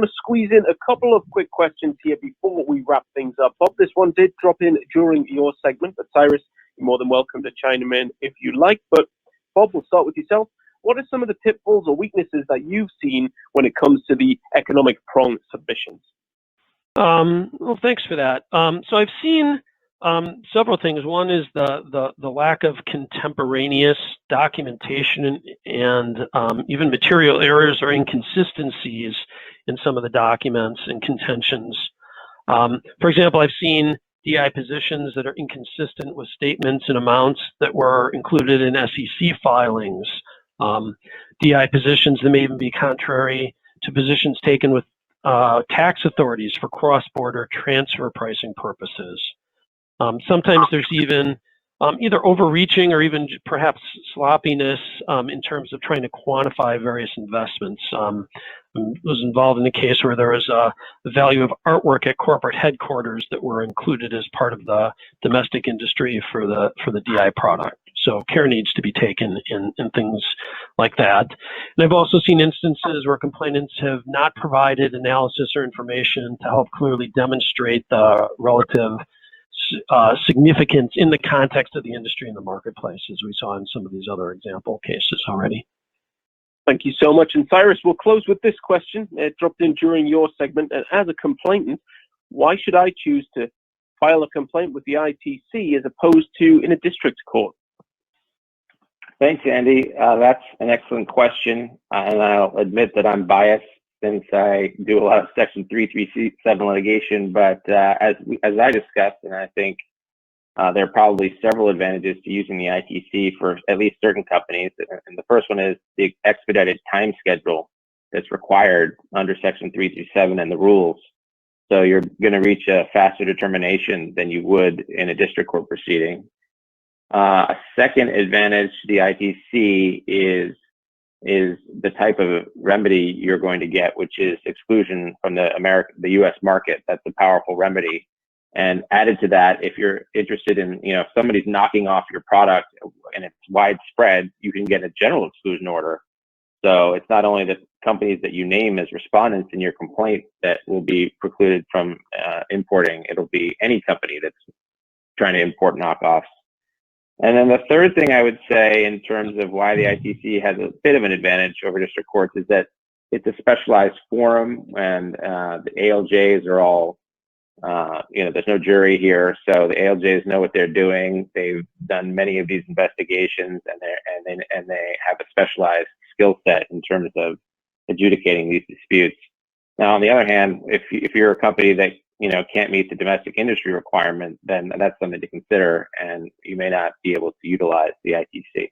want to squeeze in a couple of quick questions here before we wrap things up. Bob, this one did drop in during your segment, but Cyrus, you're more than welcome to chime in if you like. But Bob, we'll start with yourself. What are some of the pitfalls or weaknesses that you've seen when it comes to the economic prong submissions? Well, thanks for that. So I've seen several things. One is the lack of contemporaneous documentation and even material errors or inconsistencies in some of the documents and contentions. For example, I've seen DI positions that are inconsistent with statements and amounts that were included in SEC filings. DI positions that may even be contrary to positions taken with tax authorities for cross-border transfer pricing purposes. Sometimes there's even either overreaching or even perhaps sloppiness in terms of trying to quantify various investments. I was involved in a case where there was the value of artwork at corporate headquarters that were included as part of the domestic industry for the DI product. So care needs to be taken in things like that. And I've also seen instances where complainants have not provided analysis or information to help clearly demonstrate the relative significance in the context of the industry and the marketplace, as we saw in some of these other example cases already. Thank you so much. And Cyrus, we'll close with this question. It dropped in during your segment. And as a complainant, why should I choose to file a complaint with the ITC as opposed to in a district court? Thanks, Andy. That's an excellent question. And I'll admit that I'm biased since I do a lot of Section 337 litigation. But as I discussed, and I think there are probably several advantages to using the ITC for at least certain companies. And the first one is the expedited time schedule that's required under Section 337 and the rules. So you're going to reach a faster determination than you would in a district court proceeding. A second advantage to the ITC is the type of remedy you're going to get, which is exclusion from the U.S. market. That's a powerful remedy. And added to that, if you're interested in, if somebody's knocking off your product and it's widespread, you can get a general exclusion order. So it's not only the companies that you name as respondents in your complaint that will be precluded from importing, it'll be any company that's trying to import knockoffs. And then the third thing I would say in terms of why the ITC has a bit of an advantage over district courts is that it's a specialized forum, and the ALJs are all, there's no jury here, so the ALJs know what they're doing. They've done many of these investigations, and they have a specialized skill set in terms of adjudicating these disputes. Now, on the other hand, if you're a company that can't meet the domestic industry requirement, then that's something to consider, and you may not be able to utilize the ITC.